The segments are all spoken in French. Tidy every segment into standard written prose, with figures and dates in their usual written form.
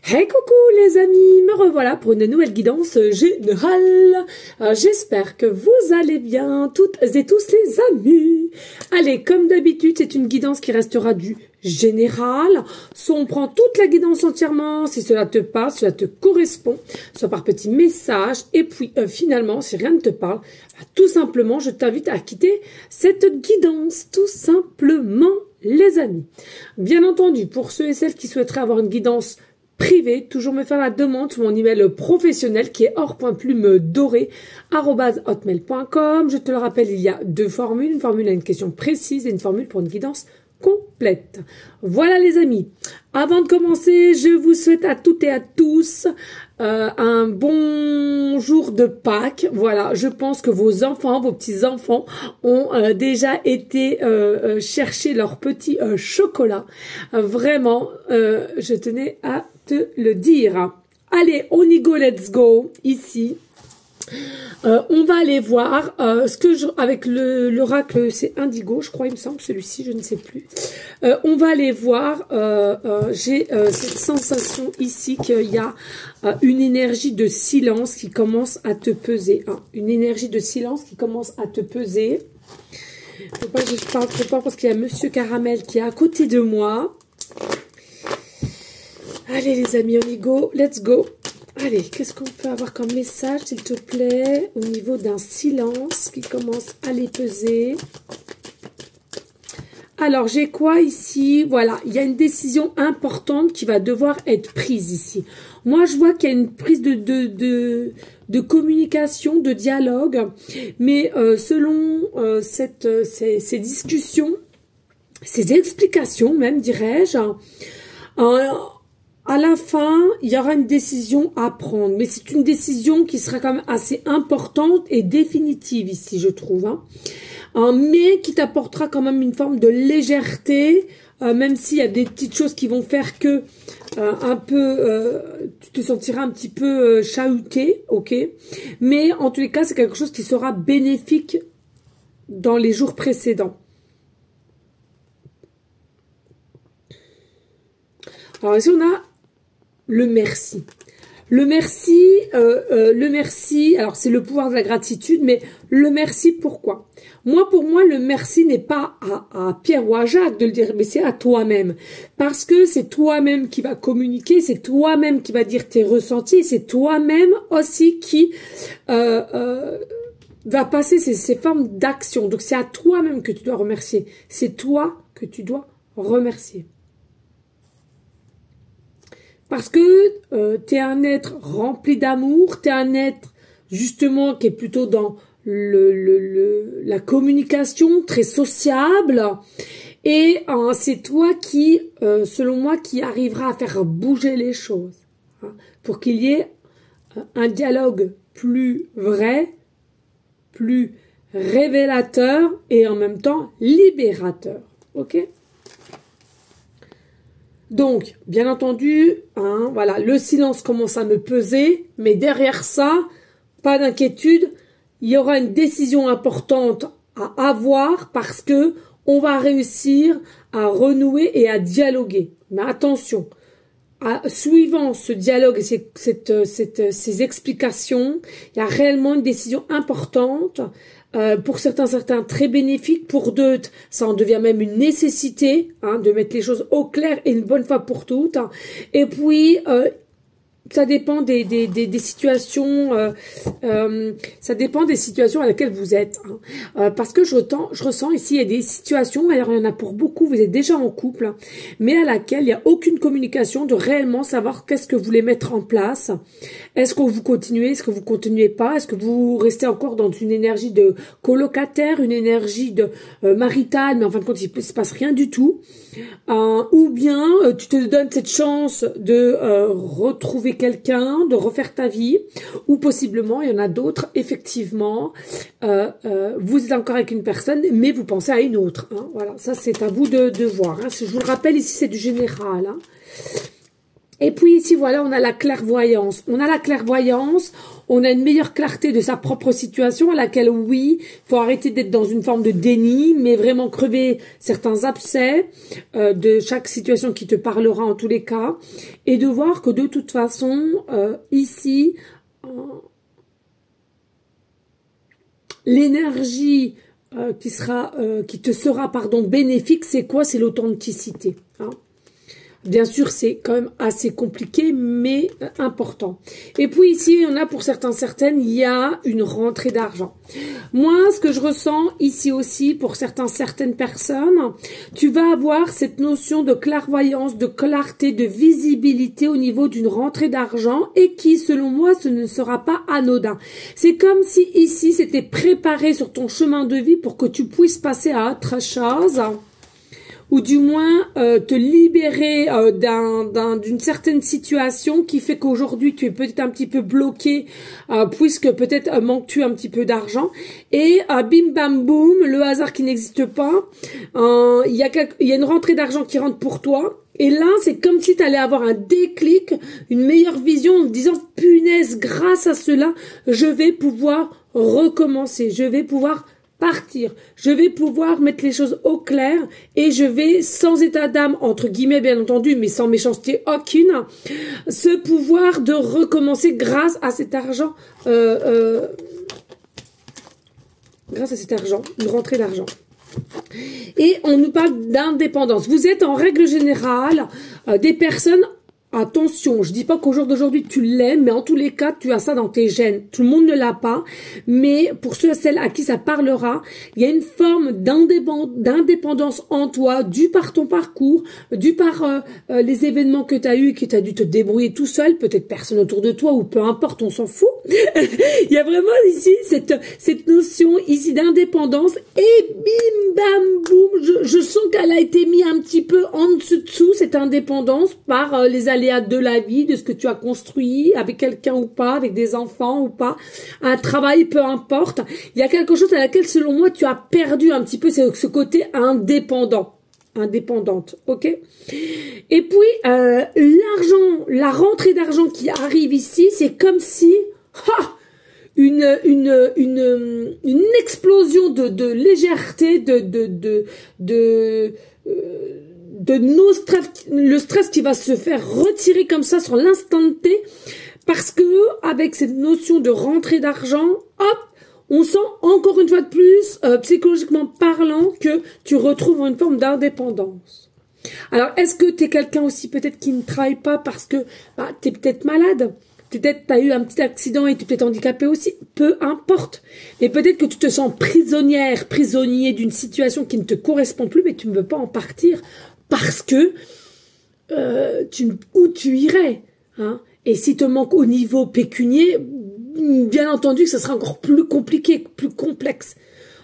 Hey coucou les amis, me revoilà pour une nouvelle guidance générale. J'espère que vous allez bien toutes et tous les amis. Allez, comme d'habitude, c'est une guidance qui restera du général. Soit on prend toute la guidance entièrement, si cela te parle, si cela te correspond, soit par petits messages. Et puis finalement, si rien ne te parle, tout simplement, je t'invite à quitter cette guidance, tout simplement les amis. Bien entendu, pour ceux et celles qui souhaiteraient avoir une guidance privé, toujours me faire la demande sur mon email professionnel qui est or.plume-doré@hotmail.com. Je te le rappelle, il y a deux formules, une formule à une question précise et une formule pour une guidance complète. Voilà les amis, avant de commencer, je vous souhaite à toutes et à tous un bon jour de Pâques. Voilà, je pense que vos enfants, vos petits-enfants ont déjà été chercher leur petit chocolat. Vraiment, je tenais à te le dire. Allez, on y go, let's go, ici. On va aller voir avec l'oracle, c'est Indigo, je crois, il me semble, celui-ci, je ne sais plus. On va aller voir, j'ai cette sensation ici qu'il y a une énergie de silence qui commence à te peser. Hein. Une énergie de silence qui commence à te peser. Faut pas que je parle trop fort parce qu'il y a Monsieur Caramel qui est à côté de moi. Allez les amis, on y go, let's go. Allez, qu'est-ce qu'on peut avoir comme message, s'il te plaît, au niveau d'un silence qui commence à les peser. Alors, j'ai quoi ici? Voilà, il y a une décision importante qui va devoir être prise ici. Moi, je vois qu'il y a une prise de communication, de dialogue, mais selon ces discussions, ces explications même, dirais-je, à la fin, il y aura une décision à prendre. Mais c'est une décision qui sera quand même assez importante et définitive ici, je trouve. Hein. Mais qui t'apportera quand même une forme de légèreté, même s'il y a des petites choses qui vont faire que tu te sentiras un petit peu chahuté, ok. Mais en tous les cas, c'est quelque chose qui sera bénéfique dans les jours précédents. Alors ici, on a le merci. Le merci, alors c'est le pouvoir de la gratitude, mais le merci, pourquoi? Pour moi, le merci n'est pas à Pierre ou à Jacques de le dire, mais c'est à toi-même. Parce que c'est toi-même qui va communiquer, c'est toi-même qui va dire tes ressentis, c'est toi-même aussi qui va passer ces formes d'action. Donc c'est à toi-même que tu dois remercier. C'est toi que tu dois remercier. Parce que tu es un être rempli d'amour, tu es un être justement qui est plutôt dans la communication, très sociable. Et c'est toi qui, selon moi, qui arrivera à faire bouger les choses. Hein, pour qu'il y ait un dialogue plus vrai, plus révélateur et en même temps libérateur. Ok ? Donc, bien entendu, hein, voilà, le silence commence à me peser, mais derrière ça, pas d'inquiétude, il y aura une décision importante à avoir parce que on va réussir à renouer et à dialoguer. Mais attention, suivant ce dialogue et ces explications, il y a réellement une décision importante. Pour certains très bénéfique, pour d'autres ça en devient même une nécessité, hein, de mettre les choses au clair et une bonne fois pour toutes. Hein. Et puis ça dépend des situations, ça dépend des situations à laquelle vous êtes. Hein. Parce que je ressens ici, il y a des situations, alors il y en a pour beaucoup, vous êtes déjà en couple, hein, mais à laquelle il n'y a aucune communication de réellement savoir qu'est-ce que vous voulez mettre en place. Est-ce que vous continuez, est-ce que vous continuez pas, est-ce que vous restez encore dans une énergie de colocataire, une énergie de maritale, mais en fin de compte, il ne se passe rien du tout. Ou bien tu te donnes cette chance de retrouver quelqu'un, de refaire ta vie, ou possiblement, il y en a d'autres, effectivement, vous êtes encore avec une personne, mais vous pensez à une autre. Hein, voilà, ça c'est à vous de voir. Hein. Je vous le rappelle, ici c'est du général. Hein. Et puis ici, voilà, on a la clairvoyance. On a la clairvoyance, on a une meilleure clarté de sa propre situation à laquelle, oui, il faut arrêter d'être dans une forme de déni, mais vraiment crever certains abcès de chaque situation qui te parlera en tous les cas, et de voir que de toute façon, ici, l'énergie qui te sera bénéfique, c'est quoi? C'est l'authenticité. Hein. Bien sûr, c'est quand même assez compliqué, mais important. Et puis ici, on a pour certaines, il y a une rentrée d'argent. Moi, ce que je ressens ici aussi, pour certaines personnes, tu vas avoir cette notion de clairvoyance, de clarté, de visibilité au niveau d'une rentrée d'argent et qui, selon moi, ce ne sera pas anodin. C'est comme si ici, c'était préparé sur ton chemin de vie pour que tu puisses passer à autre chose. Ou du moins te libérer d'une certaine situation qui fait qu'aujourd'hui tu es peut-être un petit peu bloqué puisque peut-être manques-tu un petit peu d'argent et bim bam boum, le hasard qui n'existe pas, il y a une rentrée d'argent qui rentre pour toi. Et là, c'est comme si tu allais avoir un déclic, une meilleure vision en te disant « Punaise, grâce à cela, je vais pouvoir recommencer, je vais pouvoir partir, je vais pouvoir mettre les choses au clair et je vais, sans état d'âme, entre guillemets bien entendu, mais sans méchanceté aucune, ce pouvoir de recommencer grâce à cet argent, une rentrée d'argent. Et on nous parle d'indépendance. Vous êtes en règle générale des personnes. Attention, je dis pas qu'au jour d'aujourd'hui tu l'aimes, mais en tous les cas, tu as ça dans tes gènes. Tout le monde ne l'a pas, mais pour ceux et celles à qui ça parlera, il y a une forme d'indépendance en toi, due par ton parcours, due par les événements que tu as eus, que tu as dû te débrouiller tout seul, peut-être personne autour de toi, ou peu importe, on s'en fout. Il y a vraiment ici cette notion ici d'indépendance, et bim, bam, boum, je sens qu'elle a été mise un petit peu en dessous, cette indépendance, par les aléas de la vie, de ce que tu as construit avec quelqu'un ou pas, avec des enfants ou pas, un travail, peu importe. Il y a quelque chose à laquelle, selon moi, tu as perdu un petit peu ce côté indépendante, ok? Et puis, l'argent, la rentrée d'argent qui arrive ici, c'est comme si, une explosion de légèreté, le stress qui va se faire retirer comme ça sur l'instant T, parce que avec cette notion de rentrée d'argent, hop, on sent encore une fois de plus, psychologiquement parlant, que tu retrouves une forme d'indépendance. Alors, est-ce que tu es quelqu'un aussi peut-être qui ne travaille pas parce que tu es peut-être malade? Peut-être tu as eu un petit accident et tu es peut-être handicapé aussi, peu importe. Mais peut-être que tu te sens prisonnier d'une situation qui ne te correspond plus, mais tu ne veux pas en partir parce que où tu irais, hein. Et si te manque au niveau pécunier, bien entendu que ça sera encore plus compliqué, plus complexe.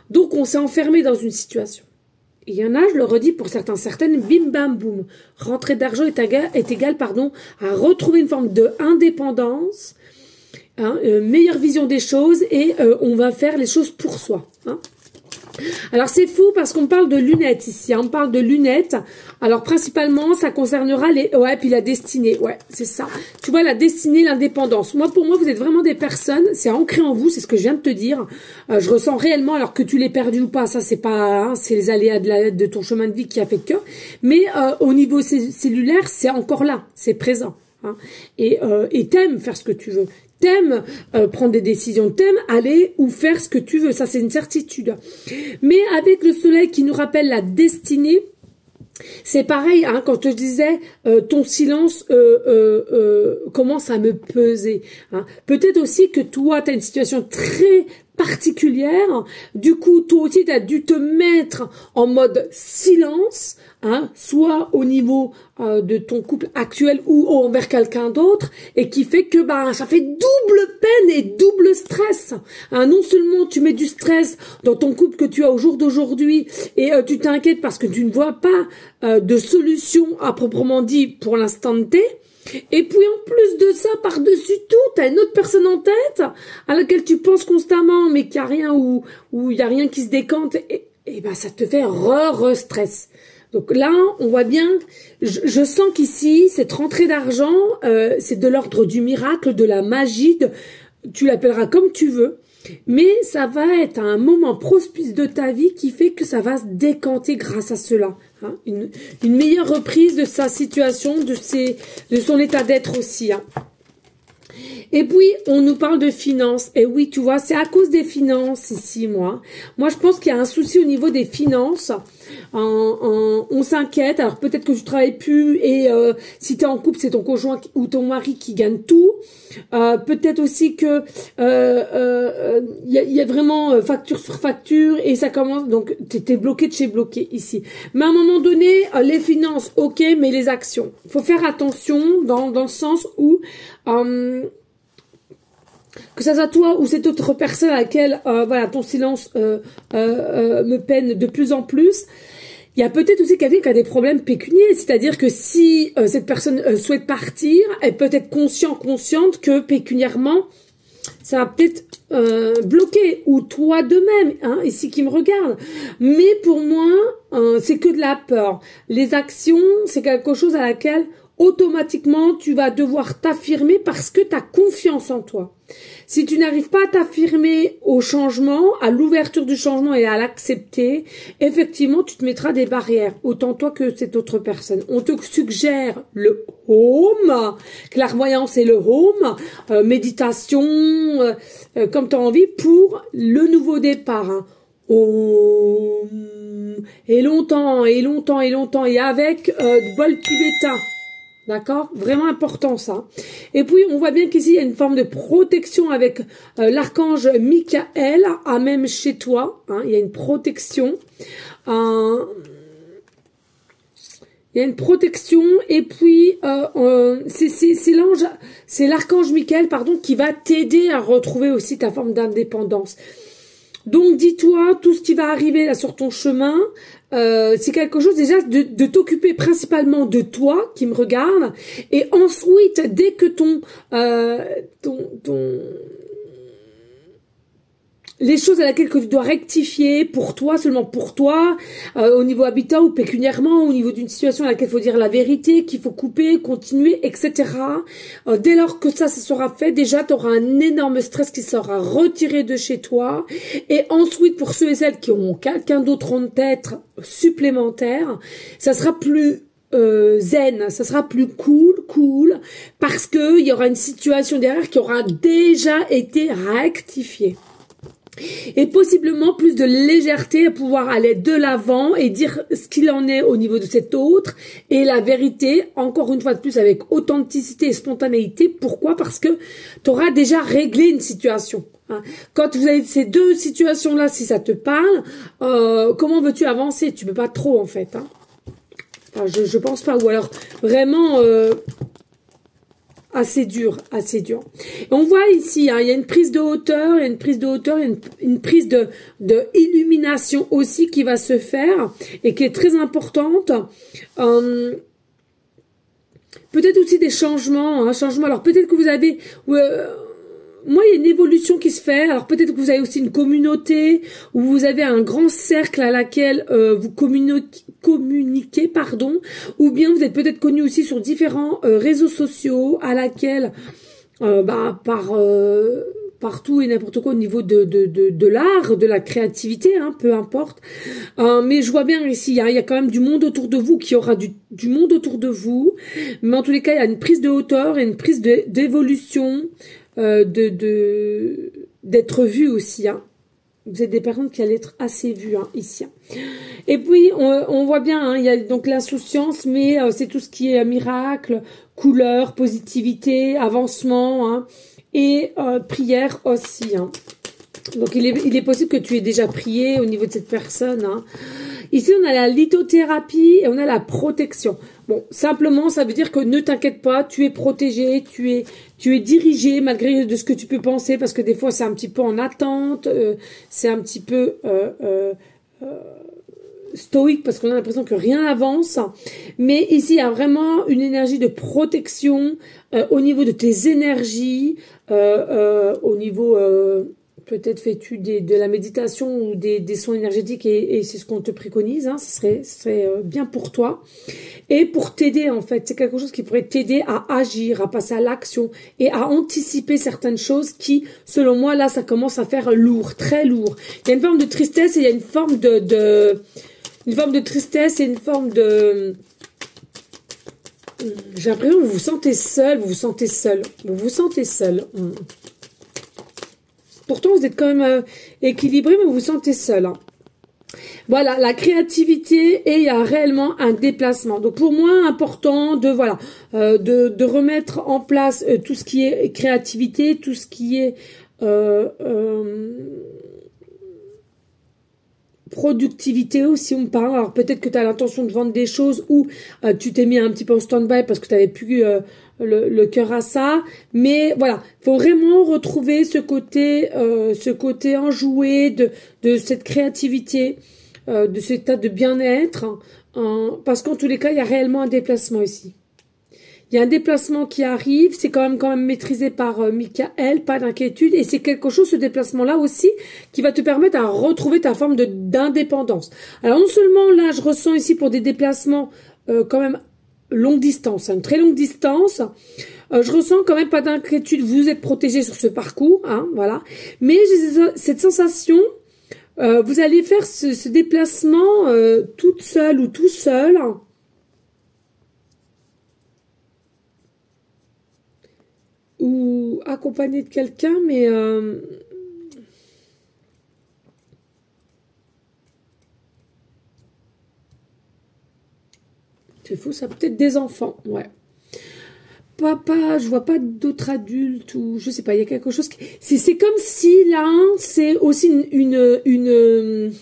Donc on s'est enfermé dans une situation. Il y en a, je le redis, pour certaines, bim bam boum. Rentrée d'argent est égale à retrouver une forme d'indépendance, hein, meilleure vision des choses et on va faire les choses pour soi. Hein. Alors c'est fou parce qu'on parle de lunettes ici, hein, on parle de lunettes. Alors principalement ça concernera puis la destinée, ouais c'est ça. Tu vois la destinée, l'indépendance. Pour moi vous êtes vraiment des personnes, c'est ancré en vous, c'est ce que je viens de te dire. Je ressens réellement, alors que tu l'aies perdu ou pas, ça c'est pas, hein, c'est les aléas de ton chemin de vie qui a fait que. Mais au niveau cellulaire c'est encore là, c'est présent. Hein. Et t'aimes faire ce que tu veux. T'aimes prendre des décisions, t'aimes aller ou faire ce que tu veux, ça c'est une certitude. Mais avec le soleil qui nous rappelle la destinée, c'est pareil, hein, quand je disais ton silence commence à me peser. Hein. Peut-être aussi que toi, tu as une situation très particulière, du coup, toi aussi, tu as dû te mettre en mode silence, hein, soit au niveau de ton couple actuel ou envers quelqu'un d'autre, et qui fait que ça fait double peine et double stress. Hein, non seulement tu mets du stress dans ton couple que tu as au jour d'aujourd'hui, et tu t'inquiètes parce que tu ne vois pas de solution à proprement dit pour l'instant T, et puis en plus de ça, par-dessus tout, tu as une autre personne en tête à laquelle tu penses constamment, mais qu'il n'y a rien ou il n'y a rien qui se décante, et ça te fait re-stress. Donc là, on voit bien, je sens qu'ici, cette rentrée d'argent, c'est de l'ordre du miracle, de la magie, tu l'appelleras comme tu veux, mais ça va être un moment propice de ta vie qui fait que ça va se décanter grâce à cela. Hein. Une meilleure reprise de sa situation, de son état d'être aussi. Hein. Et puis, on nous parle de finances. Et oui, tu vois, c'est à cause des finances ici, moi. Moi, je pense qu'il y a un souci au niveau des finances. On s'inquiète. Alors, peut-être que tu travailles plus et si tu es en couple, c'est ton conjoint ou ton mari qui gagne tout. Peut-être aussi que y a vraiment facture sur facture et ça commence. Donc, tu es bloqué de chez bloqué ici. Mais à un moment donné, les finances, ok, mais les actions. Il faut faire attention dans le sens où... que ça soit toi ou cette autre personne à laquelle voilà, ton silence me peine de plus en plus. Il y a peut-être aussi quelqu'un qui a des problèmes pécuniaires, c'est-à-dire que si cette personne souhaite partir, elle peut être consciente que pécuniairement, ça va peut-être bloquer, ou toi de même, hein, ici qui me regarde. Mais pour moi, c'est que de la peur. Les actions, c'est quelque chose à laquelle automatiquement, tu vas devoir t'affirmer parce que tu as confiance en toi. Si tu n'arrives pas à t'affirmer au changement, à l'ouverture du changement et à l'accepter, effectivement, tu te mettras des barrières, autant toi que cette autre personne. On te suggère le home, clairvoyance et le home, méditation, comme tu as envie, pour le nouveau départ. Hein. Et longtemps, et longtemps, et longtemps, et avec de bol tibétain. D'accord? Vraiment important ça. Et puis, on voit bien qu'ici, il y a une forme de protection avec l'archange Michael, à même chez toi. Hein, il y a une protection. Il y a une protection. Et puis, c'est l'archange Michael, pardon, qui va t'aider à retrouver aussi ta forme d'indépendance. Donc, dis-toi, tout ce qui va arriver là sur ton chemin, c'est quelque chose déjà de t'occuper principalement de toi qui me regarde, et ensuite dès que les choses à laquelle que tu dois rectifier pour toi, seulement pour toi, au niveau habitat ou pécuniairement, au niveau d'une situation à laquelle il faut dire la vérité, qu'il faut couper, continuer, etc. Dès lors que ça sera fait, déjà tu auras un énorme stress qui sera retiré de chez toi. Et ensuite, pour ceux et celles qui auront quelqu'un d'autre en tête supplémentaire, ça sera plus zen, ça sera plus cool, parce que il y aura une situation derrière qui aura déjà été rectifiée. Et possiblement plus de légèreté à pouvoir aller de l'avant et dire ce qu'il en est au niveau de cet autre, et la vérité, encore une fois de plus, avec authenticité et spontanéité. Pourquoi? Parce que tu auras déjà réglé une situation. Hein. Quand vous avez ces deux situations-là, si ça te parle, comment veux-tu avancer? Tu peux pas trop, en fait. Hein. Enfin, je pense pas. Ou alors, vraiment... assez dur, assez dur. Et on voit ici, hein, il y a une prise de hauteur, il y a une prise de hauteur, il y a une prise de illumination aussi qui va se faire et qui est très importante. Peut-être aussi des changements, hein, alors peut-être que vous avez... moi, il y a une évolution qui se fait. Alors peut-être que vous avez aussi une communauté où vous avez un grand cercle à laquelle vous communiquez, pardon, ou bien vous êtes peut-être connu aussi sur différents réseaux sociaux à laquelle, partout et n'importe quoi au niveau de l'art, de la créativité, hein, peu importe. Mais je vois bien ici, il y a quand même du monde autour de vous, qui aura du monde autour de vous. Mais en tous les cas, il y a une prise de hauteur et une prise d'évolution. D'être vu aussi, hein. Vous êtes des personnes qui allaient être assez vues, hein, ici. Hein. Et puis on voit bien, hein, il y a donc l'insouciance, mais c'est tout ce qui est miracle, couleur, positivité, avancement, hein, et prière aussi. Hein. Donc il est possible que tu aies déjà prié au niveau de cette personne. Hein. Ici on a la lithothérapie et on a la protection. Bon, simplement ça veut dire que ne t'inquiète pas, tu es protégé, tu es dirigé malgré de ce que tu peux penser, parce que des fois c'est un petit peu en attente, c'est un petit peu stoïque parce qu'on a l'impression que rien n'avance. Mais ici il y a vraiment une énergie de protection au niveau de tes énergies, au niveau Peut-être fais-tu de la méditation ou des soins énergétiques et c'est ce qu'on te préconise. Hein, ce serait bien pour toi. Et pour t'aider, en fait, c'est quelque chose qui pourrait t'aider à agir, à passer à l'action et à anticiper certaines choses qui, selon moi, là, ça commence à faire lourd, très lourd. Il y a une forme de tristesse et il y a une forme une forme de tristesse et une forme de... J'ai l'impression que vous vous sentez seul, vous vous sentez seul. Pourtant, vous êtes quand même équilibré, mais vous vous sentez seul. Hein. Voilà, la créativité et il y a réellement un déplacement. Donc pour moi, important de de remettre en place tout ce qui est créativité, tout ce qui est productivité aussi, on me parle. Alors peut-être que tu as l'intention de vendre des choses ou tu t'es mis un petit peu en stand-by parce que tu n'avais plus le cœur à ça. Mais voilà, faut vraiment retrouver ce côté enjoué de cette créativité, de cet état de bien-être, parce qu'en tous les cas, il y a réellement un déplacement ici. Il y a un déplacement qui arrive, c'est quand même maîtrisé par Michael, pas d'inquiétude, et c'est quelque chose, ce déplacement-là aussi, qui va te permettre à retrouver ta forme d'indépendance. Alors non seulement là, je ressens ici pour des déplacements quand même longue distance, une très longue distance, je ressens quand même pas d'inquiétude, vous êtes protégé sur ce parcours, hein, voilà, mais j'ai cette sensation, vous allez faire ce déplacement toute seule ou tout seul, ou accompagné de quelqu'un, mais c'est fou, ça peut-être des enfants, ouais. Papa, je vois pas d'autres adultes ou je sais pas, il y a quelque chose qui... C'est comme si là, c'est aussi une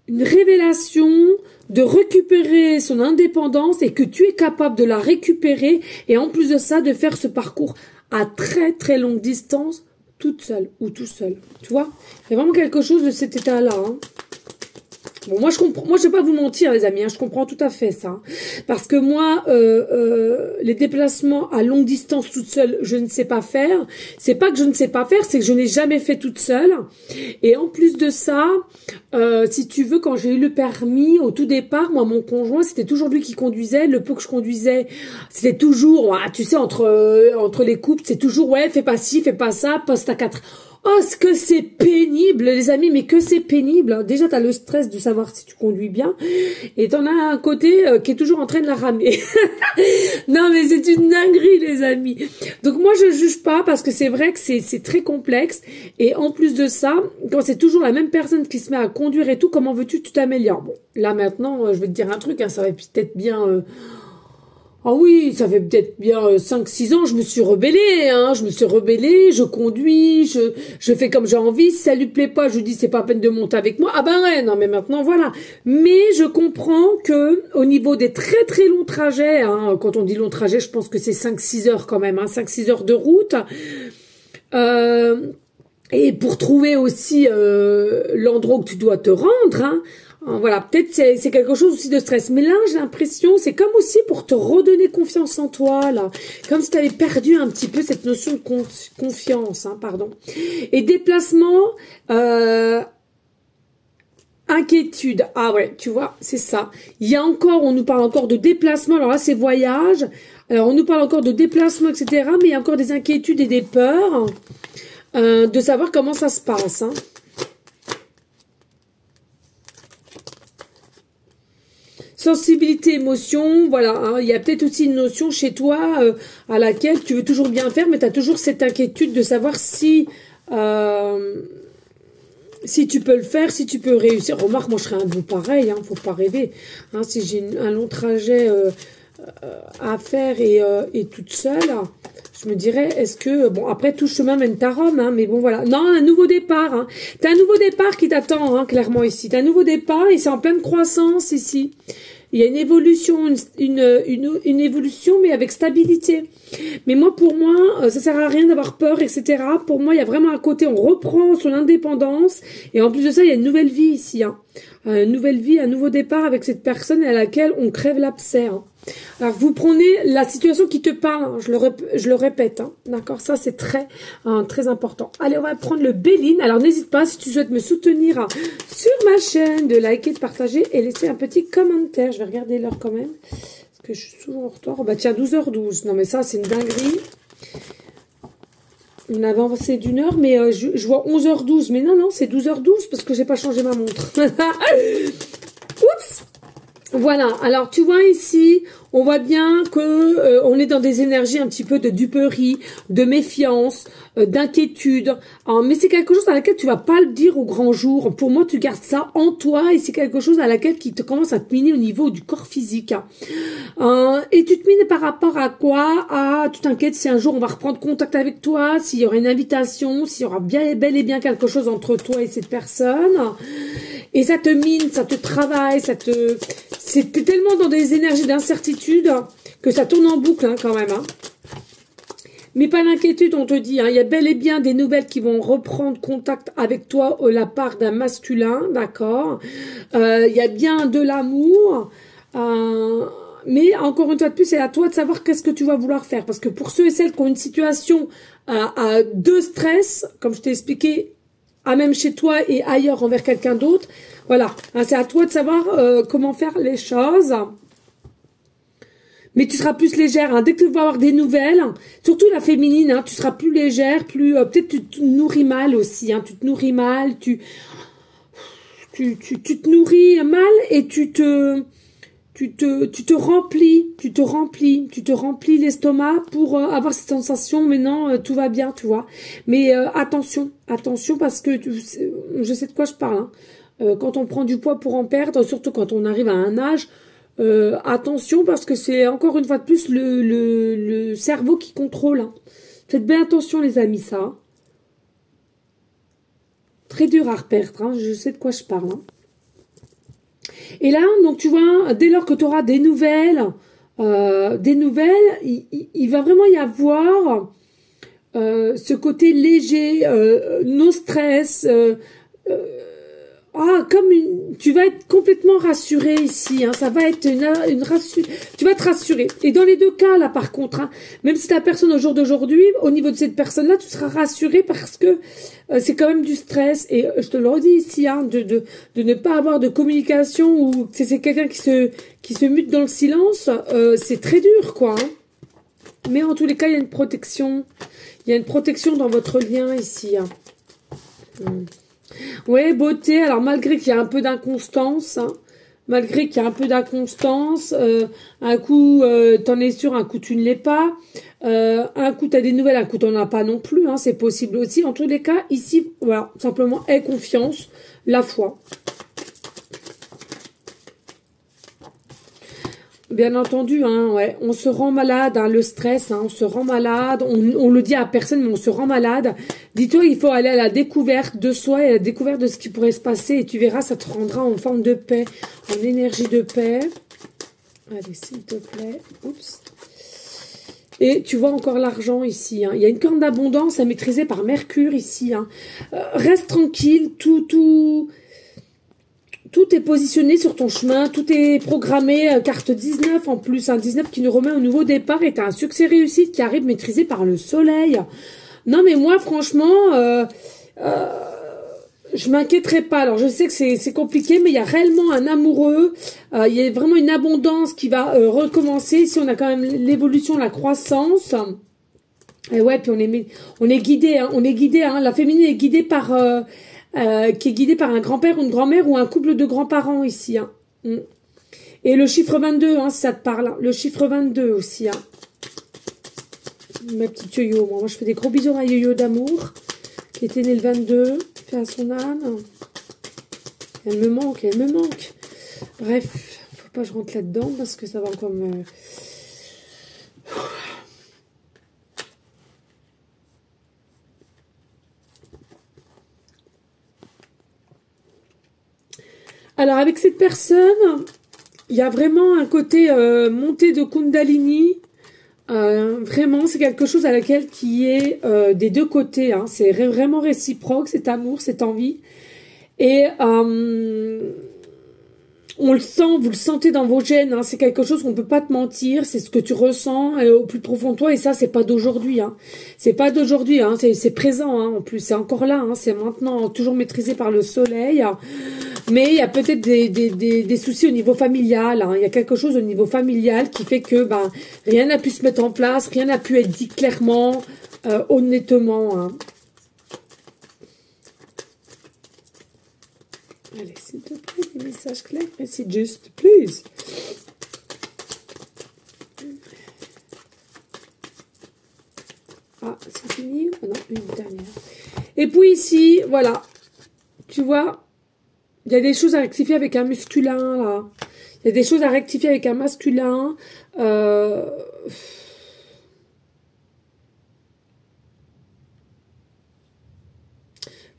révélation de récupérer son indépendance et que tu es capable de la récupérer et en plus de ça, de faire ce parcours à très très longue distance, toute seule ou tout seul. Tu vois, il y a vraiment quelque chose de cet état-là. Hein. Bon, moi je comprends, moi je vais pas vous mentir les amis, hein, je comprends tout à fait ça, hein, parce que moi les déplacements à longue distance toute seule, je ne sais pas faire. C'est pas que je ne sais pas faire, c'est que je n'ai jamais fait toute seule. Et en plus de ça, si tu veux, quand j'ai eu le permis au tout départ, moi mon conjoint c'était toujours lui qui conduisait. Le peu que je conduisais, c'était toujours, tu sais, entre les couples, c'est toujours ouais, fais pas ci, fais pas ça, poste à 4. Oh, ce que c'est pénible, les amis, mais que c'est pénible. Déjà, t'as le stress de savoir si tu conduis bien. Et t'en as un côté qui est toujours en train de la ramer. Non, mais c'est une dinguerie, les amis. Donc, moi, je juge pas parce que c'est vrai que c'est très complexe. Et en plus de ça, quand c'est toujours la même personne qui se met à conduire et tout, comment veux-tu que tu t'améliores? Bon, là, maintenant, je vais te dire un truc, hein, ça va peut-être bien... Ah oui, ça fait peut-être bien 5-6 ans, je me suis rebellée, hein, je conduis, je fais comme j'ai envie, si ça lui plaît pas, je lui dis c'est pas la peine de monter avec moi, ah ben ouais, non mais maintenant voilà. Mais je comprends que au niveau des très très longs trajets, hein, quand on dit long trajet, je pense que c'est 5-6 heures quand même, hein, 5-6 heures de route, et pour trouver aussi l'endroit où tu dois te rendre, hein, voilà, peut-être c'est quelque chose aussi de stress. Mais là, j'ai l'impression, c'est comme aussi pour te redonner confiance en toi, là. Comme si tu avais perdu un petit peu cette notion de confiance, hein, pardon. Et déplacement, inquiétude. Ah ouais, tu vois, c'est ça. Il y a encore, on nous parle encore de déplacement. Alors là, c'est voyage. Alors, on nous parle encore de déplacement, etc. Mais il y a encore des inquiétudes et des peurs de savoir comment ça se passe, hein. Sensibilité, émotion, voilà, hein, il y a peut-être aussi une notion chez toi à laquelle tu veux toujours bien faire, mais tu as toujours cette inquiétude de savoir si tu peux le faire, si tu peux réussir. Remarque, moi je serais un peu pareil, hein, faut pas rêver. Hein, si j'ai un long trajet à faire et toute seule, je me dirais, est-ce que... Bon, après, tout chemin mène à Rome, hein, mais bon, voilà. Non, un nouveau départ. Hein. Tu as un nouveau départ qui t'attend, hein, clairement, ici. Tu as un nouveau départ et c'est en pleine croissance, ici. Il y a une évolution, une évolution, mais avec stabilité. Mais moi, pour moi, ça sert à rien d'avoir peur, etc. Pour moi, il y a vraiment un côté, on reprend son indépendance. Et en plus de ça, il y a une nouvelle vie ici. Hein. Une nouvelle vie, un nouveau départ avec cette personne à laquelle on crève l'abcès. Hein. Alors, vous prenez la situation qui te parle, hein, je le répète, hein, d'accord, ça c'est très important. Allez, on va prendre le Béline. Alors, n'hésite pas, si tu souhaites me soutenir hein, sur ma chaîne, de liker, de partager et laisser un petit commentaire. Je vais regarder l'heure quand même, parce que je suis souvent en retard. Oh, bah tiens, 12h12. Non, mais ça, c'est une dinguerie. On avait avancé d'une heure, mais je vois 11h12. Mais non, c'est 12h12 parce que j'ai pas changé ma montre. Oups! Voilà, alors tu vois ici, on voit bien que on est dans des énergies un petit peu de duperie, de méfiance, d'inquiétude. Mais c'est quelque chose à laquelle tu vas pas le dire au grand jour. Pour moi, tu gardes ça en toi et c'est quelque chose à laquelle qui te commence à te miner au niveau du corps physique. Et tu te mines par rapport à quoi? Tu t'inquiètes si un jour on va reprendre contact avec toi, s'il y aura une invitation, s'il y aura bel et bien quelque chose entre toi et cette personne. Et ça te mine, ça te travaille, c'est tellement dans des énergies d'incertitude que ça tourne en boucle hein, quand même. Hein. Mais pas d'inquiétude, on te dit, hein, il y a bel et bien des nouvelles qui vont reprendre contact avec toi de la part d'un masculin, d'accord. Il y a bien de l'amour, mais encore une fois de plus, c'est à toi de savoir qu'est-ce que tu vas vouloir faire. Parce que pour ceux et celles qui ont une situation de stress, comme je t'ai expliqué, même chez toi et ailleurs envers quelqu'un d'autre, voilà, hein, c'est à toi de savoir comment faire les choses. Mais tu seras plus légère, hein. Dès que tu vas avoir des nouvelles, surtout la féminine, hein, tu seras plus légère, plus peut-être tu te nourris mal aussi, hein, tu te nourris mal, tu te nourris mal et tu te remplis l'estomac pour avoir cette sensation, maintenant tout va bien, tu vois. Mais attention parce que je sais de quoi je parle, hein. Quand on prend du poids pour en perdre, surtout quand on arrive à un âge, attention parce que c'est encore une fois de plus le cerveau qui contrôle. Hein. Faites bien attention les amis, ça. Hein. Très dur à reperdre, hein. Je sais de quoi je parle. Hein. Et là, donc tu vois, dès lors que tu auras des nouvelles, il va vraiment y avoir ce côté léger, no stress, tu vas être complètement rassuré ici, hein, ça va être tu vas te rassurer. Et dans les deux cas là, par contre, hein, même si ta personne au jour d'aujourd'hui, au niveau de cette personne-là, tu seras rassuré parce que c'est quand même du stress. Et je te le redis ici, hein, de ne pas avoir de communication ou c'est quelqu'un qui se mute dans le silence, c'est très dur, quoi. Hein. Mais en tous les cas, il y a une protection. Il y a une protection dans votre lien ici. Hein. Ouais, beauté. Alors, malgré qu'il y a un peu d'inconstance, hein, un coup, t'en es sûr, un coup, tu ne l'es pas. Un coup, t'as des nouvelles, un coup, t'en as pas non plus. Hein, c'est possible aussi. En tous les cas, ici, voilà, simplement, aie confiance, la foi. Bien entendu, hein, ouais, on se rend malade, hein, le stress, hein, on se rend malade, on le dit à personne, mais on se rend malade. Dis-toi, il faut aller à la découverte de soi et à la découverte de ce qui pourrait se passer et tu verras, ça te rendra en forme de paix, en énergie de paix. Allez, s'il te plaît, oups. Et tu vois encore l'argent ici, hein. Il y a une corne d'abondance à maîtriser par Mercure ici, hein. Reste tranquille, tout est positionné sur ton chemin, tout est programmé, carte 19 en plus, un 19 qui nous remet au nouveau départ et tu as un succès réussite qui arrive maîtrisé par le soleil. Non mais moi franchement, je m'inquiéterai pas. Alors je sais que c'est compliqué, mais il y a réellement un amoureux, il y a vraiment une abondance qui va recommencer. Ici on a quand même l'évolution, la croissance. Et ouais, puis on est guidé, hein, hein, la féminine est guidée par... qui est guidé par un grand-père ou une grand-mère ou un couple de grands-parents ici. Hein. Et le chiffre 22, hein, si ça te parle. Hein. Le chiffre 22 aussi. Hein. Ma petite yo-yo. Moi, je fais des gros bisous à Yo-Yo d'amour, qui était née le 22. Fait à son âme. Elle me manque. Bref, faut pas que je rentre là-dedans parce que ça va encore me... Alors, avec cette personne, il y a vraiment un côté montée de Kundalini. Vraiment, c'est quelque chose à laquelle qui est des deux côtés. Hein. C'est vraiment réciproque, cet amour, cette envie. Et on le sent, vous le sentez dans vos gènes, hein, c'est quelque chose qu'on peut pas te mentir, c'est ce que tu ressens au plus profond de toi, et ça c'est pas d'aujourd'hui, hein. C'est pas d'aujourd'hui, hein, c'est présent, hein, en plus, c'est encore là, hein, c'est maintenant toujours maîtrisé par le soleil, hein. Mais il y a peut-être des soucis au niveau familial, hein. Il y a quelque chose au niveau familial qui fait que rien n'a pu se mettre en place, rien n'a pu être dit clairement, honnêtement, hein. Allez, s'il te plaît, des messages clairs, précis, juste, please. Ah, c'est fini? Oh non, une dernière. Et puis ici, voilà, tu vois, il y a des choses à rectifier avec un masculin, là. Il y a des choses à rectifier avec un masculin.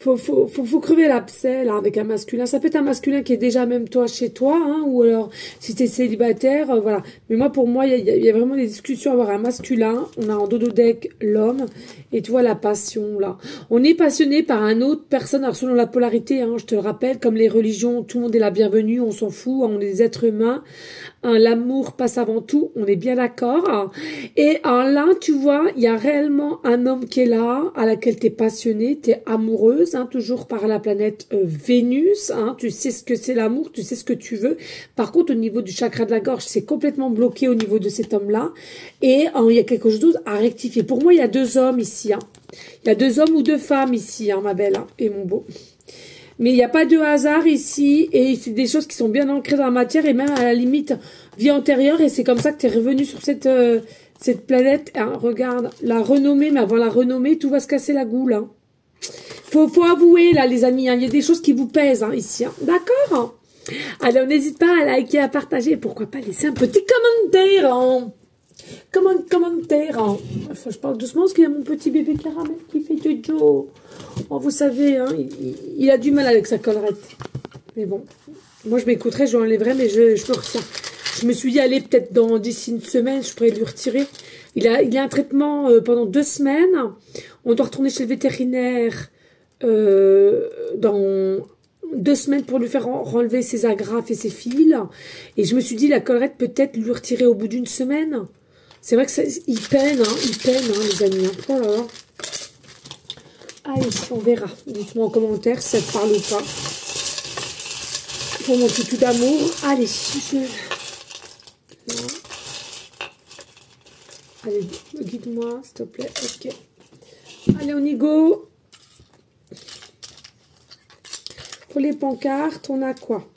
Faut crever l'abcès, là, avec un masculin. Ça peut être un masculin qui est déjà même toi chez toi, hein, ou alors, si t'es célibataire, voilà. Mais moi, pour moi, il y a vraiment des discussions à avoir un masculin. On a en dododeck l'homme, et tu vois la passion, là. On est passionné par une autre personne, alors selon la polarité, hein, je te le rappelle, comme les religions, tout le monde est la bienvenue, on s'en fout, hein, on est des êtres humains. Hein, l'amour passe avant tout, on est bien d'accord. Et là, tu vois, il y a réellement un homme qui est là, à laquelle tu es passionnée, tu es amoureuse, hein, toujours par la planète Vénus. Hein, tu sais ce que c'est l'amour, tu sais ce que tu veux. Par contre, au niveau du chakra de la gorge, c'est complètement bloqué au niveau de cet homme-là. Et il y a quelque chose à rectifier. Pour moi, il y a deux hommes ici. Hein. Il y a deux hommes ou deux femmes ici, hein, ma belle, hein, et mon beau. Mais il n'y a pas de hasard ici, et c'est des choses qui sont bien ancrées dans la matière, et même à la limite, vie antérieure, et c'est comme ça que tu es revenu sur cette planète. Hein, regarde, la renommée, mais avant la renommée, tout va se casser la goule. Hein. Faut avouer, là, les amis, hein, il y a des choses qui vous pèsent, hein, ici. Hein. D'accord? Alors, n'hésite pas à liker, à partager, pourquoi pas laisser un petit commentaire, hein. Commentaire. Hein. Enfin, je parle doucement parce qu'il y a mon petit bébé caramel qui fait Jojo. Oh, vous savez, hein, il a du mal avec sa collerette. Mais bon, moi je m'écouterai, je l'enlèverai, mais je me retiens. Je me suis dit, allez, peut-être d'ici une semaine, je pourrais lui retirer. Il a un traitement pendant 2 semaines. On doit retourner chez le vétérinaire dans 2 semaines pour lui faire enlever ses agrafes et ses fils. Et je me suis dit, la collerette, peut-être lui retirer au bout d'1 semaine. C'est vrai que il peine, les amis. Hein. Oh là là. Allez, on verra. Dites-moi en commentaire si ça te parle ou pas. Pour mon toutou d'amour. Allez, Allez, guide-moi, s'il te plaît. Ok. Allez, on y go. Pour les pancartes, on a quoi?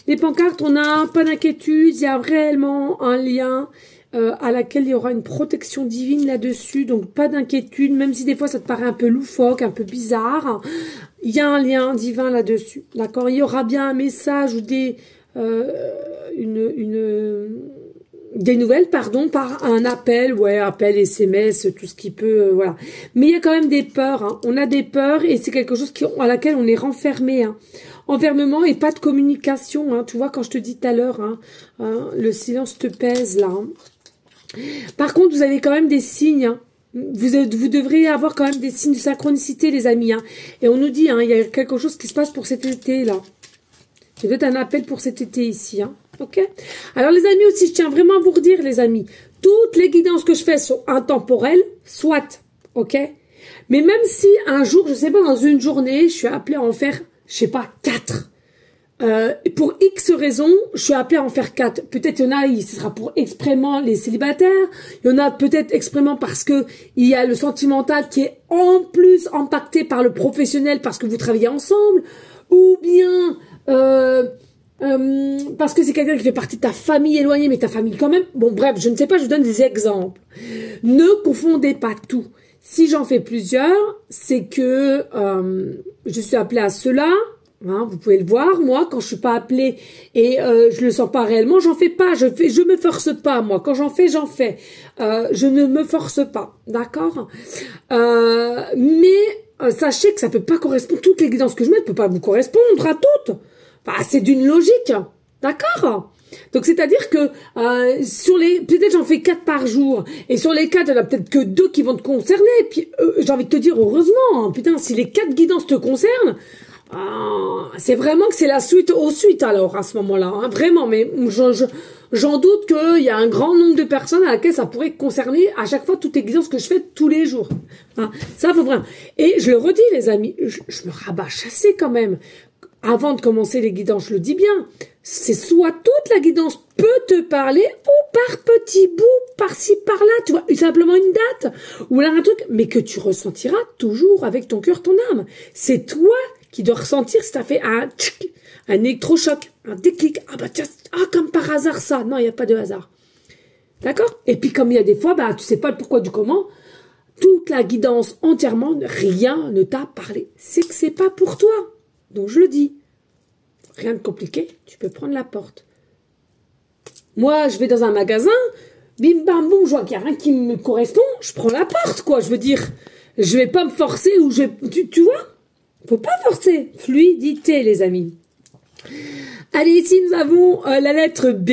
Les pancartes, on a pas d'inquiétude. Il y a réellement un lien à laquelle il y aura une protection divine là-dessus. Donc, pas d'inquiétude. Même si des fois, ça te paraît un peu loufoque, un peu bizarre. Il y a un lien divin là-dessus. D'accord? Il y aura bien un message ou des nouvelles, pardon, par un appel, appel, SMS, tout ce qui peut, voilà. Mais il y a quand même des peurs, hein. On a des peurs et c'est quelque chose à laquelle on est renfermé, hein. Enfermement et pas de communication, hein. Tu vois, quand je te dis tout à l'heure, hein, le silence te pèse, là. Hein. Par contre, vous avez quand même des signes, hein. Vous devriez avoir quand même des signes de synchronicité, les amis, hein. Et on nous dit, hein, il y a quelque chose qui se passe pour cet été, là. C'est peut-être un appel pour cet été ici, hein. Ok. Alors les amis aussi, je tiens vraiment à vous redire, les amis, toutes les guidances que je fais sont intemporelles, soit, ok. Mais même si un jour, je sais pas, dans une journée, je suis appelée à en faire, je sais pas, 4. Pour X raisons, je suis appelée à en faire 4. Peut-être il y en a, ce sera pour exprèmement les célibataires. Il y en a peut-être exprèmement parce que il y a le sentimental qui est en plus impacté par le professionnel parce que vous travaillez ensemble, ou bien parce que c'est quelqu'un qui fait partie de ta famille éloignée, mais ta famille quand même. Bon, bref, je ne sais pas, je vous donne des exemples. Ne confondez pas tout. Si j'en fais plusieurs, c'est que je suis appelée à cela. Hein, vous pouvez le voir, moi, quand je suis pas appelée et je le sens pas réellement, j'en fais pas. Je me force pas, moi. Quand j'en fais, j'en fais. Je ne me force pas, d'accord. Mais sachez que ça peut pas correspondre. Toutes les guidances que je mets ne peuvent pas vous correspondre à toutes. Enfin, c'est d'une logique, d'accord. Donc c'est-à-dire que sur les, peut-être j'en fais 4 par jour, et sur les 4, il y en a peut-être que 2 qui vont te concerner. Et puis j'ai envie de te dire heureusement, hein, putain, si les 4 guidances te concernent. Ah, c'est vraiment que c'est la suite aux suites alors à ce moment-là, hein, vraiment. Mais j'en doute qu'il y a un grand nombre de personnes à laquelle ça pourrait concerner à chaque fois toutes les guidances que je fais tous les jours. Hein, ça faut vraiment. Et je le redis les amis, je me rabâche assez quand même. Avant de commencer les guidances, je le dis bien, c'est soit toute la guidance peut te parler ou par petits bouts, par-ci, par-là, tu vois, simplement une date ou là un truc, mais que tu ressentiras toujours avec ton cœur, ton âme. C'est toi qui dois ressentir si t'as fait un électrochoc, un déclic. Ah bah tiens, comme par hasard ça. Non, il n'y a pas de hasard. D'accord? Et puis comme il y a des fois, bah tu sais pas le pourquoi du comment, toute la guidance entièrement, rien ne t'a parlé. C'est que c'est pas pour toi. Donc je le dis, rien de compliqué, tu peux prendre la porte. Moi, je vais dans un magasin, bim bam boum, je vois qu'il n'y a rien qui me correspond, je prends la porte, quoi. Je veux dire, je vais pas me forcer ou tu vois, faut pas forcer. Fluidité, les amis. Allez, ici, nous avons la lettre B,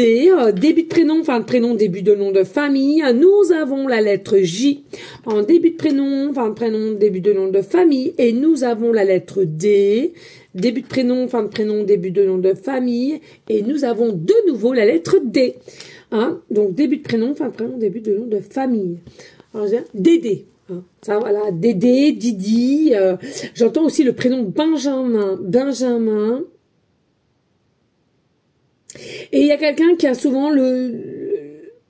début de prénom, fin de prénom, début de nom de famille. Nous avons la lettre J, en début de prénom, fin de prénom, début de nom de famille. Et nous avons la lettre D, début de prénom, fin de prénom, début de nom de famille. Et nous avons de nouveau la lettre D. Hein, donc, début de prénom, fin de prénom, début de nom de famille. Alors, Dédé. Hein, ça, voilà, Dédé, Didi. J'entends aussi le prénom Benjamin. Et il y a quelqu'un qui a souvent le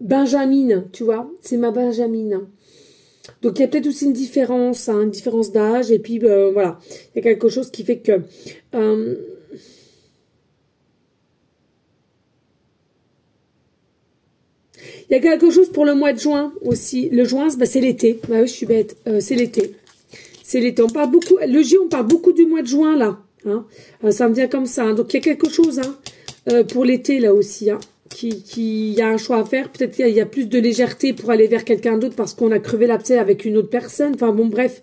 Benjamin, tu vois, c'est ma Benjamine. Donc il y a peut-être aussi une différence, hein, une différence d'âge, et puis voilà, il y a quelque chose qui fait que... il y a quelque chose pour le mois de juin aussi. Le juin, bah, c'est l'été. Bah oui, je suis bête, c'est l'été. C'est l'été. On parle beaucoup, le J, on parle beaucoup du mois de juin, là. Hein. Ça me vient comme ça. Hein. Donc il y a quelque chose, hein. Pour l'été là aussi, hein, qui y a un choix à faire. Peut-être qu'il y a plus de légèreté pour aller vers quelqu'un d'autre parce qu'on a crevé l'abcès avec une autre personne. Enfin bon, bref.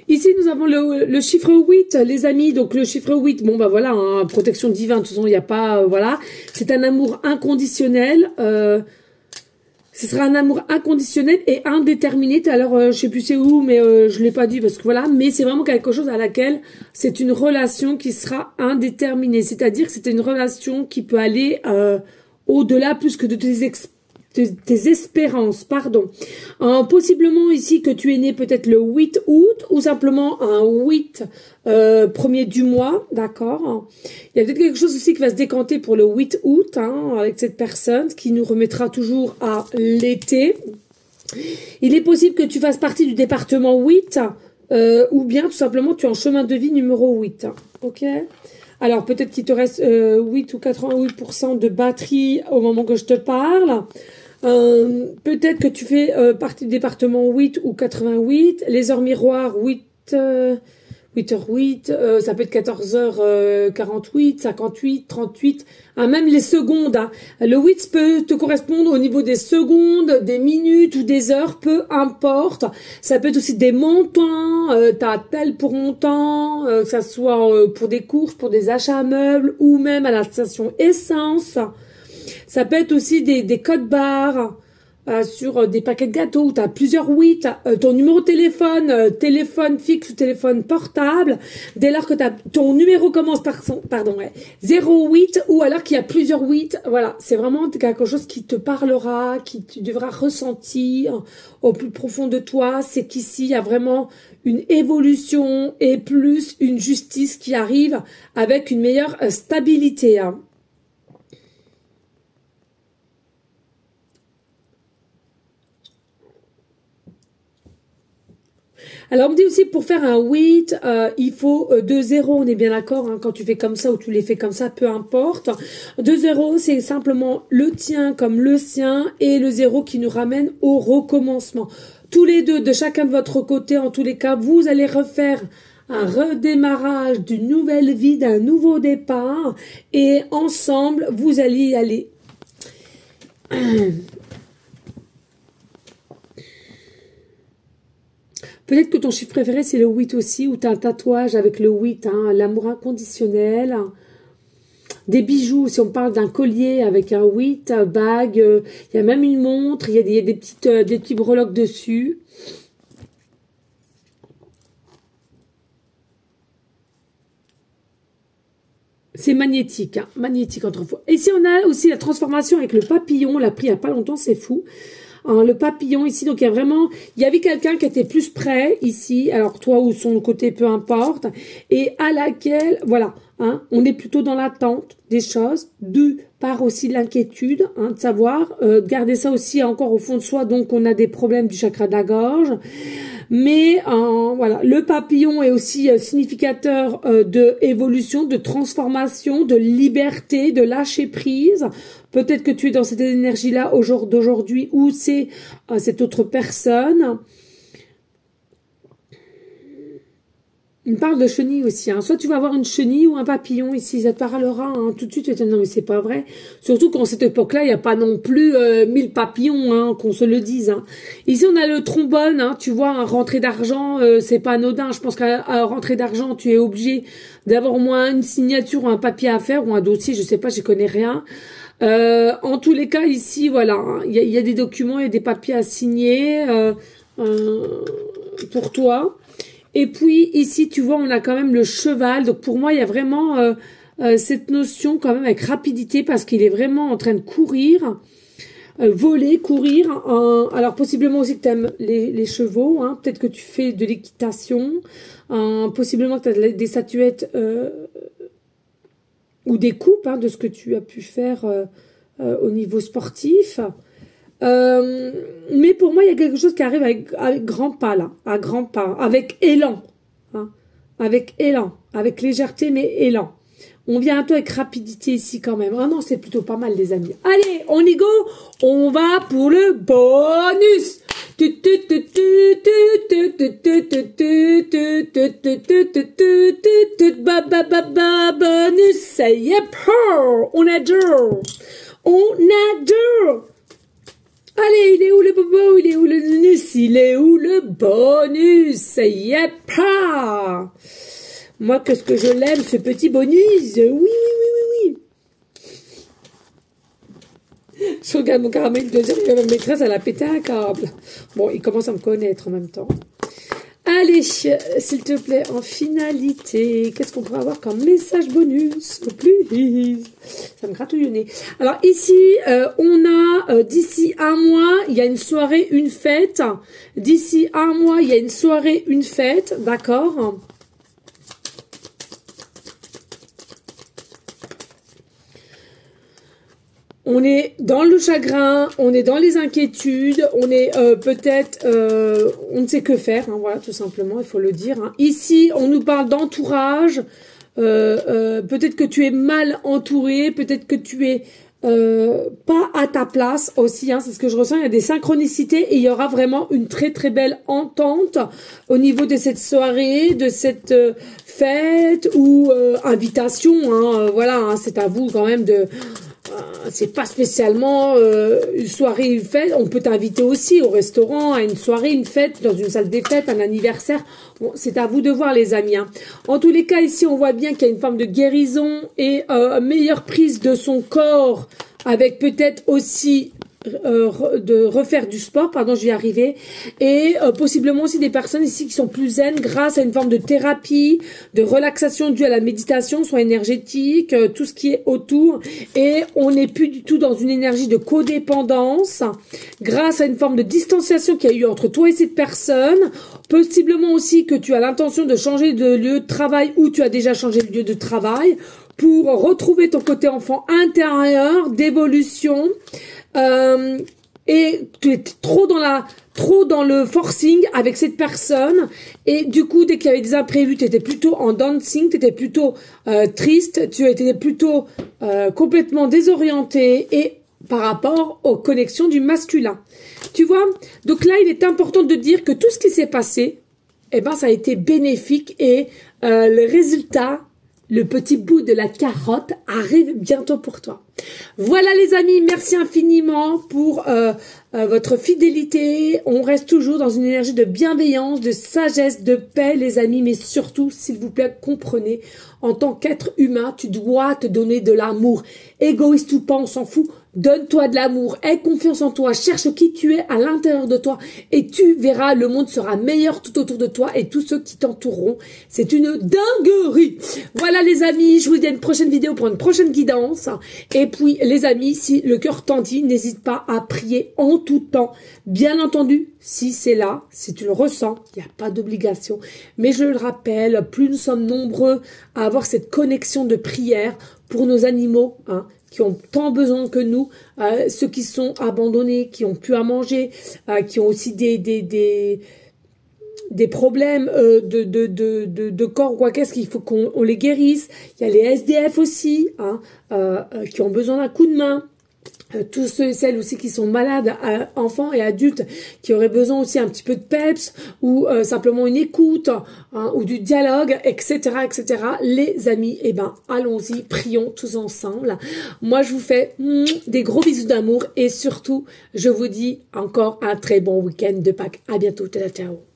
Ici, nous avons le chiffre 8, les amis. Donc, le chiffre 8, bon, bah voilà, hein, protection divine. De toute façon, il n'y a pas, voilà. C'est un amour inconditionnel. Ce sera un amour inconditionnel et indéterminé. Alors, je sais plus c'est où, mais je l'ai pas dit parce que voilà. Mais c'est vraiment quelque chose à laquelle c'est une relation qui sera indéterminée. C'est-à-dire que c'est une relation qui peut aller au-delà plus que de tes espérances, pardon. Possiblement ici que tu es né peut-être le 8 août ou simplement un 8 premier du mois, d'accord. Il y a peut-être quelque chose aussi qui va se décanter pour le 8 août, hein, avec cette personne, qui nous remettra toujours à l'été. Il est possible que tu fasses partie du département 8 ou bien tout simplement tu es en chemin de vie numéro 8, hein, ok. Alors peut-être qu'il te reste 8 ou 88% de batterie au moment que je te parle. Peut-être que tu fais partie du département 8 ou 88. Les heures miroirs 8h08, ça peut être 14h48, 58, 38, hein, même les secondes. Hein. Le 8 peut te correspondre au niveau des secondes, des minutes ou des heures, peu importe. Ça peut être aussi des montants, t'as tel pour montant, que ça soit pour des courses, pour des achats à meubles ou même à la station essence. Ça peut être aussi des codes barres sur des paquets de gâteaux où tu as plusieurs 8, ton numéro de téléphone, téléphone fixe ou téléphone portable, dès lors que ton numéro commence par 08 ou alors qu'il y a plusieurs 8, voilà, c'est vraiment quelque chose qui te parlera, qui tu devras ressentir au plus profond de toi, c'est qu'ici il y a vraiment une évolution et plus une justice qui arrive avec une meilleure stabilité, hein. Alors, on me dit aussi, pour faire un 8, il faut 2 zéros, on est bien d'accord, hein, quand tu fais comme ça ou tu les fais comme ça, peu importe. 2 zéros, c'est simplement le tien comme le sien et le 0 qui nous ramène au recommencement. Tous les deux, de chacun de votre côté, en tous les cas, vous allez refaire un redémarrage d'une nouvelle vie, d'un nouveau départ et ensemble, vous allez y aller. Peut-être que ton chiffre préféré, c'est le 8 aussi, ou tu as un tatouage avec le 8, hein, l'amour inconditionnel. Des bijoux, si on parle d'un collier avec un 8, bague, il y a même une montre, il y a des petits breloques dessus. C'est magnétique, hein, magnétique autrefois. Et ici, on a aussi la transformation avec le papillon, on l'a pris il n'y a pas longtemps, c'est fou. Hein, le papillon ici, donc il y avait quelqu'un qui était plus près ici, alors toi ou son côté, peu importe, et à laquelle, voilà, hein, on est plutôt dans l'attente des choses, par aussi l'inquiétude, hein, de savoir, garder ça aussi encore au fond de soi, donc on a des problèmes du chakra de la gorge. Mais voilà, le papillon est aussi significateur de évolution, de transformation, de liberté, de lâcher prise. Peut-être que tu es dans cette énergie-là au jour d'aujourd'hui ou c'est cette autre personne. Il me parle de chenille aussi. Hein. Soit tu vas avoir une chenille ou un papillon ici, ça te parlera. Hein. Tout de suite, tu vas te dire non mais c'est pas vrai. Surtout qu'en cette époque-là, il n'y a pas non plus 1000 papillons, hein, qu'on se le dise. Hein. Ici, on a le trombone. Hein. Tu vois, un rentrée d'argent, c'est pas anodin. Je pense qu'à rentrée d'argent, tu es obligé d'avoir au moins une signature ou un papier à faire ou un dossier. Je sais pas, je connais rien. En tous les cas, ici, voilà, hein, il y a des documents, il y a des papiers à signer pour toi. Et puis ici, tu vois, on a quand même le cheval. Donc pour moi, il y a vraiment cette notion quand même avec rapidité parce qu'il est vraiment en train de courir, voler, courir. Alors possiblement aussi que tu aimes les chevaux. Hein, peut-être que tu fais de l'équitation. Possiblement que tu as des statuettes ou des coupes, hein, de ce que tu as pu faire au niveau sportif. Mais pour moi, il y a quelque chose qui arrive avec grands pas, là, à grands pas, avec élan, hein, avec élan, avec légèreté, mais élan. On vient un peu avec rapidité ici quand même. Ah non, c'est plutôt pas mal, les amis. Allez, on y go, on va pour le bonus. Bonus, ça y est, on adore, on adore. Allez, il est où le bobo? Il est où le bonus? Il est où le bonus? Ça y est pas. Moi, qu'est-ce que je l'aime, ce petit bonus? Oui, oui, oui, oui, oui. Je regarde mon caramel de dire que ma maîtresse, elle a pété un câble. Bon, il commence à me connaître en même temps. Allez, s'il te plaît, en finalité, qu'est-ce qu'on pourrait avoir comme message bonus? Please. Ça me gratouille le nez. Alors ici, on a d'ici un mois, il y a une soirée, une fête. D'ici un mois, il y a une soirée, une fête, d'accord? On est dans le chagrin, on est dans les inquiétudes, on est peut-être, on ne sait que faire, hein, voilà, tout simplement, il faut le dire. Hein. Ici, on nous parle d'entourage, peut-être que tu es mal entouré, peut-être que tu es pas à ta place aussi, hein, c'est ce que je ressens, il y a des synchronicités et il y aura vraiment une très très belle entente au niveau de cette soirée, de cette fête ou invitation, hein, voilà, hein, c'est à vous quand même de... c'est pas spécialement une soirée, une fête. On peut t'inviter aussi au restaurant, à une soirée, une fête, dans une salle des fêtes, un anniversaire. Bon, c'est à vous de voir, les amis. Hein. En tous les cas, ici, on voit bien qu'il y a une forme de guérison et meilleure prise de son corps, avec peut-être aussi de refaire du sport, pardon, je vais y arriver, et possiblement aussi des personnes ici qui sont plus zen grâce à une forme de thérapie, de relaxation due à la méditation, soit énergétique, tout ce qui est autour, et on n'est plus du tout dans une énergie de codépendance, grâce à une forme de distanciation qu'il y a eu entre toi et cette personne, possiblement aussi que tu as l'intention de changer de lieu de travail ou tu as déjà changé de lieu de travail, pour retrouver ton côté enfant intérieur, d'évolution, et tu es trop dans le forcing avec cette personne et du coup dès qu'il y avait des imprévus tu étais plutôt en dancing, tu étais plutôt triste, tu étais plutôt complètement désorienté et par rapport aux connexions du masculin, tu vois. Donc là il est important de dire que tout ce qui s'est passé, eh ben ça a été bénéfique et le résultat, le petit bout de la carotte arrive bientôt pour toi. Voilà les amis, merci infiniment pour votre fidélité. On reste toujours dans une énergie de bienveillance, de sagesse, de paix les amis, mais surtout, s'il vous plaît, comprenez, en tant qu'être humain, tu dois te donner de l'amour. Égoïste ou pas, on s'en fout. Donne-toi de l'amour, aie confiance en toi, cherche qui tu es à l'intérieur de toi et tu verras, le monde sera meilleur tout autour de toi et tous ceux qui t'entoureront. C'est une dinguerie. Voilà les amis, je vous dis à une prochaine vidéo pour une prochaine guidance. Et puis les amis, si le cœur t'en dit, n'hésite pas à prier en tout temps. Bien entendu, si c'est là, si tu le ressens, il n'y a pas d'obligation. Mais je le rappelle, plus nous sommes nombreux à avoir cette connexion de prière pour nos animaux, hein, qui ont tant besoin que nous, ceux qui sont abandonnés, qui ont plus à manger, qui ont aussi des problèmes de corps, quoi qu'est-ce qu'il faut qu'on les guérisse. Il y a les SDF aussi, hein, qui ont besoin d'un coup de main. Tous ceux et celles aussi qui sont malades, enfants et adultes, qui auraient besoin aussi un petit peu de peps ou simplement une écoute, hein, ou du dialogue, etc., etc. Les amis, eh ben, allons-y, prions tous ensemble. Moi, je vous fais des gros bisous d'amour et surtout, je vous dis encore un très bon week-end de Pâques. À bientôt, ciao, ciao.